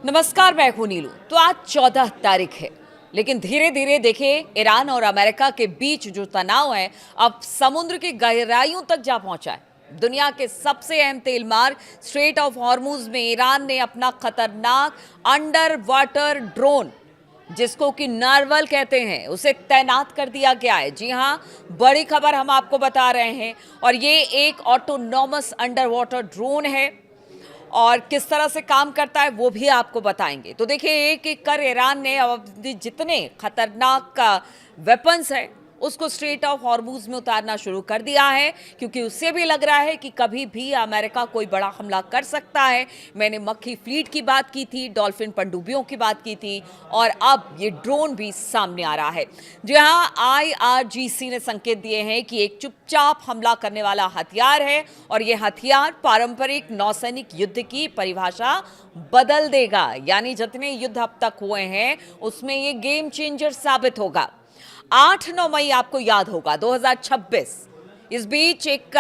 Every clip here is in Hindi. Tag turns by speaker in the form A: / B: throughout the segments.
A: नमस्कार, मैं हूं नीलू। तो आज 14 तारीख है, लेकिन धीरे धीरे देखिए ईरान और अमेरिका के बीच जो तनाव है अब समुद्र की गहराइयों तक जा पहुंचा है। दुनिया के सबसे अहम तेल मार्ग स्ट्रेट ऑफ हॉर्मुज में ईरान ने अपना खतरनाक अंडर वाटर ड्रोन, जिसको कि नार्वल कहते हैं, उसे तैनात कर दिया गया है। जी हां, बड़ी खबर हम आपको बता रहे हैं। और ये एक ऑटोनॉमस अंडर वाटर ड्रोन है और किस तरह से काम करता है वो भी आपको बताएंगे। तो देखिए, एक एक कर ईरान ने अब जितने खतरनाक वेपन्स है उसको स्ट्रेट ऑफ हॉर्मुज में उतारना शुरू कर दिया है, क्योंकि उससे भी लग रहा है कि कभी भी अमेरिका कोई बड़ा हमला कर सकता है। मैंने मक्खी फ्लीट की बात की थी, डॉल्फिन पनडुब्बियों की बात की थी, और अब ये ड्रोन भी सामने आ रहा है। जी हाँ, IRGC ने संकेत दिए हैं कि एक चुपचाप हमला करने वाला हथियार है और ये हथियार पारंपरिक नौसैनिक युद्ध की परिभाषा बदल देगा। यानी जितने युद्ध अब तक हुए हैं उसमें ये गेम चेंजर साबित होगा। 8-9 मई आपको याद होगा 2026, इस बीच एक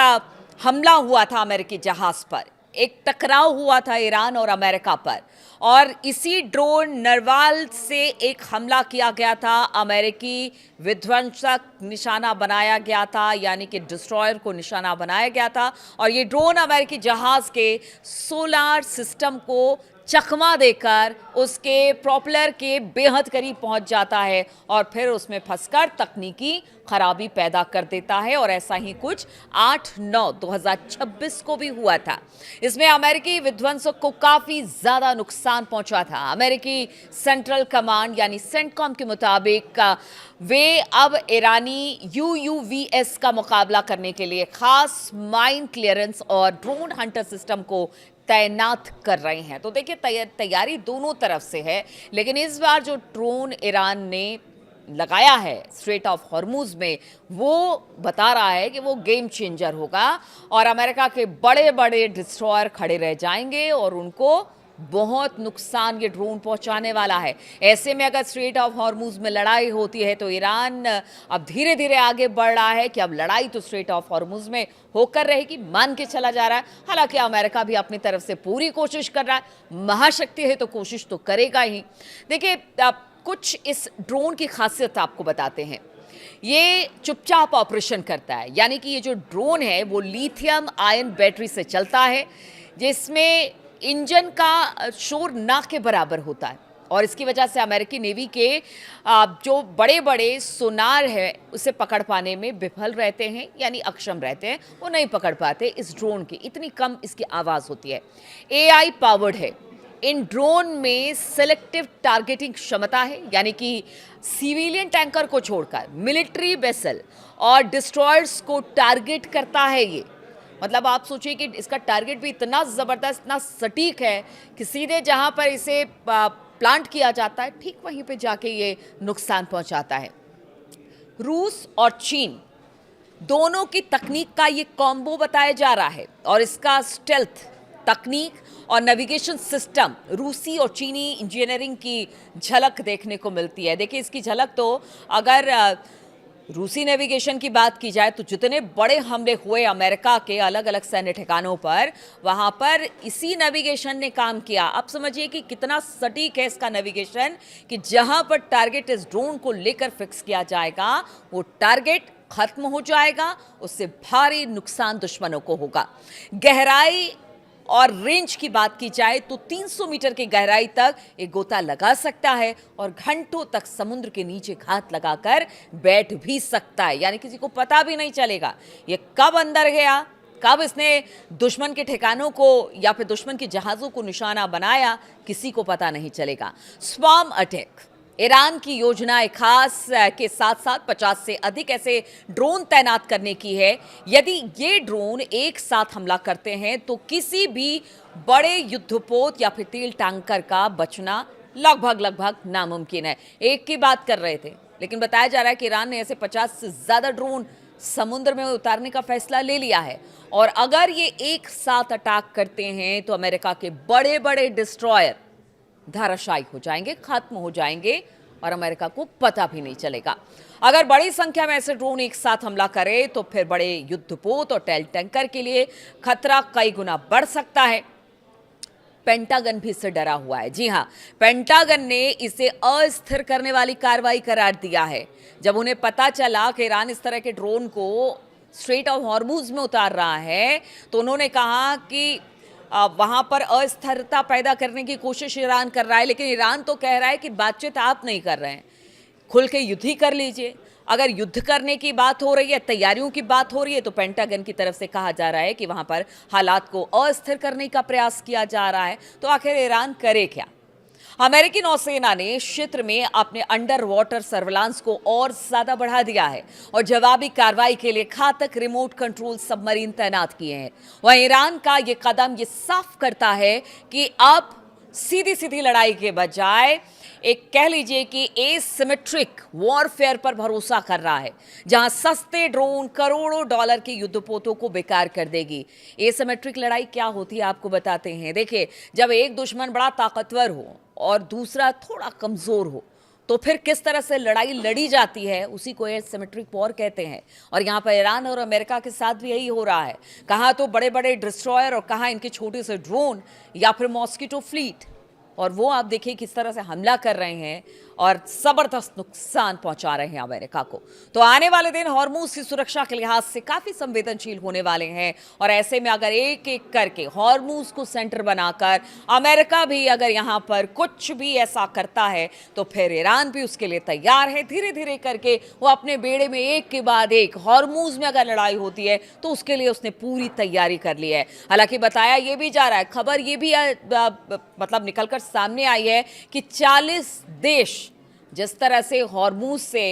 A: हमला हुआ था अमेरिकी जहाज पर, एक टकराव हुआ था ईरान और अमेरिका पर, और इसी ड्रोन नरवाल से एक हमला किया गया था। अमेरिकी विध्वंसक निशाना बनाया गया था, यानी कि डिस्ट्रॉयर को निशाना बनाया गया था, और ये ड्रोन अमेरिकी जहाज के सोलार सिस्टम को चकमा देकर उसके प्रोपेलर के बेहद करीब पहुंच जाता है और फिर उसमें फंसकर तकनीकी खराबी पैदा कर देता है। और ऐसा ही कुछ 8-9-2026 को भी हुआ था। इसमें अमेरिकी विध्वंसक को काफी ज्यादा नुकसान पहुंचा था। अमेरिकी सेंट्रल कमांड यानी सेंटकॉम के मुताबिक वे अब ईरानी UUVs का मुकाबला करने के लिए खास माइन क्लियरेंस और ड्रोन हंटर सिस्टम को तैनात कर रहे हैं। तो देखिए, तैयारी दोनों तरफ से है, लेकिन इस बार जो ड्रोन ईरान ने लगाया है स्ट्रेट ऑफ हॉर्मुज में, वो बता रहा है कि वो गेम चेंजर होगा और अमेरिका के बड़े बड़े डिस्ट्रॉयर खड़े रह जाएंगे और उनको बहुत नुकसान ये ड्रोन पहुंचाने वाला है। ऐसे में अगर स्ट्रेट ऑफ हॉर्मुज में लड़ाई होती है तो ईरान अब धीरे धीरे आगे बढ़ रहा है कि अब लड़ाई तो स्ट्रेट ऑफ हॉर्मुज में होकर रहेगी, मान के चला जा रहा है। हालांकि अमेरिका भी अपनी तरफ से पूरी कोशिश कर रहा है, महाशक्ति है तो कोशिश तो करेगा ही। देखिए, कुछ इस ड्रोन की खासियत आपको बताते हैं। ये चुपचाप ऑपरेशन करता है, यानी कि ये जो ड्रोन है वो लिथियम आयन बैटरी से चलता है, जिसमें इंजन का शोर ना के बराबर होता है, और इसकी वजह से अमेरिकी नेवी के जो बड़े बड़े सोनार है उसे पकड़ पाने में विफल रहते हैं, यानी अक्षम रहते हैं, वो नहीं पकड़ पाते इस ड्रोन की, इतनी कम इसकी आवाज़ होती है। AI पावर्ड है। इन ड्रोन में सेलेक्टिव टारगेटिंग क्षमता है, यानी कि सिविलियन टैंकर को छोड़कर मिलिट्री वेसल और डिस्ट्रॉयर्स को टारगेट करता है ये। मतलब आप सोचिए कि इसका टारगेट भी इतना ज़बरदस्त, इतना सटीक है कि सीधे जहां पर इसे प्लांट किया जाता है ठीक वहीं पे जाके ये नुकसान पहुंचाता है। रूस और चीन दोनों की तकनीक का ये कॉम्बो बताया जा रहा है, और इसका स्टेल्थ तकनीक और नेविगेशन सिस्टम, रूसी और चीनी इंजीनियरिंग की झलक देखने को मिलती है। देखिए, इसकी झलक तो अगर रूसी नेविगेशन की बात की जाए तो जितने बड़े हमले हुए अमेरिका के अलग अलग सैन्य ठिकानों पर, वहां पर इसी नेविगेशन ने काम किया। अब समझिए कि कितना सटीक है इसका नेविगेशन, कि जहां पर टारगेट इस ड्रोन को लेकर फिक्स किया जाएगा वो टारगेट खत्म हो जाएगा, उससे भारी नुकसान दुश्मनों को होगा। गहराई और रेंज की बात की जाए तो 300 मीटर की गहराई तक एक गोता लगा सकता है और घंटों तक समुद्र के नीचे घात लगाकर बैठ भी सकता है, यानी किसी को पता भी नहीं चलेगा ये कब अंदर गया, कब इसने दुश्मन के ठिकानों को या फिर दुश्मन के जहाज़ों को निशाना बनाया, किसी को पता नहीं चलेगा। स्वॉर्म अटैक, ईरान की योजना एक खास के साथ साथ 50 से अधिक ऐसे ड्रोन तैनात करने की है। यदि ये ड्रोन एक साथ हमला करते हैं तो किसी भी बड़े युद्धपोत या फिर तेल टैंकर का बचना लगभग नामुमकिन है। एक की बात कर रहे थे, लेकिन बताया जा रहा है कि ईरान ने ऐसे 50 से ज़्यादा ड्रोन समुद्र में उतारने का फैसला ले लिया है, और अगर ये एक साथ अटैक करते हैं तो अमेरिका के बड़े बड़े डिस्ट्रॉयर धाराशायी हो जाएंगे, खत्म हो जाएंगे, और अमेरिका को पता भी नहीं चलेगा। अगर बड़ी संख्या में ऐसे ड्रोन एक साथ हमला करे तो फिर बड़े युद्धपोत और तेल टैंकर के लिए खतरा कई गुना बढ़ सकता है। पेंटागन भी इससे डरा हुआ है। जी हाँ, पेंटागन ने इसे अस्थिर करने वाली कार्रवाई करार दिया है। जब उन्हें पता चला कि ईरान इस तरह के ड्रोन को स्ट्रेट ऑफ हॉर्मुज में उतार रहा है, तो उन्होंने कहा कि वहां पर अस्थिरता पैदा करने की कोशिश ईरान कर रहा है। लेकिन ईरान तो कह रहा है कि बातचीत आप नहीं कर रहे हैं, खुल के युद्ध ही कर लीजिए। अगर युद्ध करने की बात हो रही है, तैयारियों की बात हो रही है, तो पेंटागन की तरफ से कहा जा रहा है कि वहां पर हालात को अस्थिर करने का प्रयास किया जा रहा है। तो आखिर ईरान करे क्या? अमेरिकी नौसेना ने क्षेत्र में अपने अंडर वाटर सर्विलांस को और ज्यादा बढ़ा दिया है और जवाबी कार्रवाई के लिए घातक रिमोट कंट्रोल सबमरीन तैनात किए हैं। वहीं ईरान का यह कदम यह साफ करता है कि अब सीधी सीधी लड़ाई के बजाय एक कह लीजिए कि एसिमेट्रिक वॉरफेयर पर भरोसा कर रहा है, जहां सस्ते ड्रोन करोड़ों डॉलर के युद्धपोतों को बेकार कर देगी। एसिमेट्रिक लड़ाई क्या होती है आपको बताते हैं। देखिए, जब एक दुश्मन बड़ा ताकतवर हो और दूसरा थोड़ा कमजोर हो, तो फिर किस तरह से लड़ाई लड़ी जाती है, उसी को एसिमेट्रिक वॉर कहते हैं। और यहाँ पर ईरान और अमेरिका के साथ भी यही हो रहा है। कहाँ तो बड़े बड़े डिस्ट्रॉयर और कहाँ इनके छोटे से ड्रोन या फिर मॉस्किटो फ्लीट, और वो आप देखिए किस तरह से हमला कर रहे हैं और जबरदस्त नुकसान पहुंचा रहे हैं अमेरिका को। तो आने वाले दिन हॉर्मुज की सुरक्षा के लिहाज से काफी संवेदनशील होने वाले हैं और ऐसे में अगर एक एक करके हॉर्मुज को सेंटर बनाकर अमेरिका भी अगर यहां पर कुछ भी ऐसा करता है, तो फिर ईरान भी उसके लिए तैयार है। धीरे धीरे करके वो अपने बेड़े में एक के बाद एक, हॉर्मुज में अगर लड़ाई होती है तो उसके लिए उसने पूरी तैयारी कर ली है। हालांकि बताया ये भी जा रहा है, खबर ये भी मतलब निकलकर सामने आई है कि 40 देश जिस तरह से हॉर्मुज से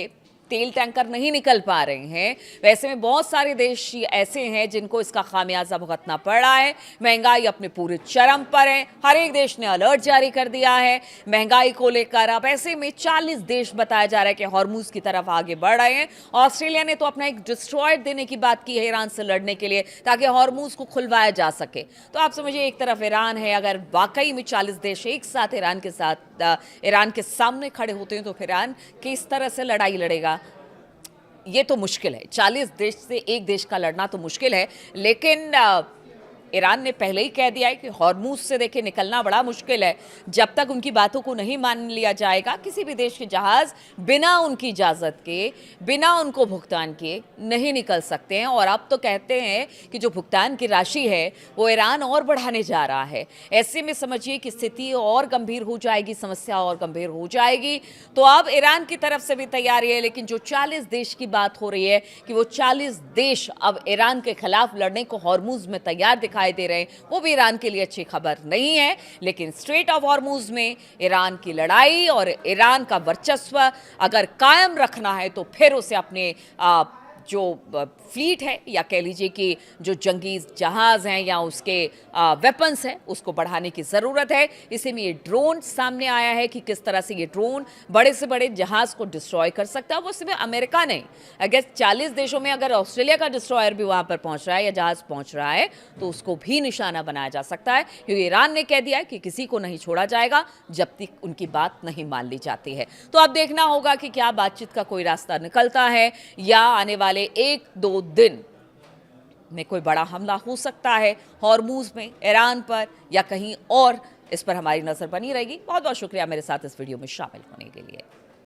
A: तेल टैंकर नहीं निकल पा रहे हैं, वैसे में बहुत सारे देश ऐसे हैं जिनको इसका खामियाजा भुगतना पड़ रहा है। महंगाई अपने पूरे चरम पर है, हर एक देश ने अलर्ट जारी कर दिया है महंगाई को लेकर। अब ऐसे में 40 देश बताया जा रहा है कि हॉर्मुज की तरफ आगे बढ़ रहे हैं। ऑस्ट्रेलिया ने तो अपना एक डिस्ट्रॉयर देने की बात की है ईरान से लड़ने के लिए, ताकि हॉर्मुज को खुलवाया जा सके। तो आप समझिए, एक तरफ ईरान है, अगर वाकई में 40 देश एक साथ ईरान के सामने खड़े होते हैं, तो फिर ईरान किस तरह से लड़ाई लड़ेगा, ये तो मुश्किल है। 40 देश से एक देश का लड़ना तो मुश्किल है, लेकिन ईरान ने पहले ही कह दिया है कि हॉर्मुज से देखिए निकलना बड़ा मुश्किल है। जब तक उनकी बातों को नहीं मान लिया जाएगा, किसी भी देश के जहाज बिना उनकी इजाज़त के, बिना उनको भुगतान किए नहीं निकल सकते हैं। और अब तो कहते हैं कि जो भुगतान की राशि है वो ईरान और बढ़ाने जा रहा है। ऐसे में समझिए कि स्थिति और गंभीर हो जाएगी, समस्या और गंभीर हो जाएगी। तो अब ईरान की तरफ से भी तैयारी है, लेकिन जो 40 देश की बात हो रही है कि वो 40 देश अब ईरान के खिलाफ लड़ने को हॉर्मुज में तैयार दिखाई दे रहे हैं, वो भी ईरान के लिए अच्छी खबर नहीं है। लेकिन स्ट्रेट ऑफ हॉर्मुज में ईरान की लड़ाई और ईरान का वर्चस्व अगर कायम रखना है, तो फिर उसे अपने जो फ्लीट है, या कह लीजिए कि जो जंगी जहाज़ हैं या उसके वेपन्स हैं, उसको बढ़ाने की ज़रूरत है। इसी में ये ड्रोन सामने आया है कि किस तरह से ये ड्रोन बड़े से बड़े जहाज़ को डिस्ट्रॉय कर सकता है। वो सिर्फ अमेरिका नहीं, अगर 40 देशों में अगर ऑस्ट्रेलिया का डिस्ट्रॉयर भी वहाँ पर पहुँच रहा है या जहाज़ पहुँच रहा है, तो उसको भी निशाना बनाया जा सकता है, क्योंकि ईरान ने कह दिया है कि किसी को नहीं छोड़ा जाएगा जब तक उनकी बात नहीं मान ली जाती है। तो अब देखना होगा कि क्या बातचीत का कोई रास्ता निकलता है, या आने वाले 1-2 दिन में कोई बड़ा हमला हो सकता है हॉर्मुज में, ईरान पर या कहीं और। इस पर हमारी नजर बनी रहेगी। बहुत बहुत शुक्रिया मेरे साथ इस वीडियो में शामिल होने के लिए।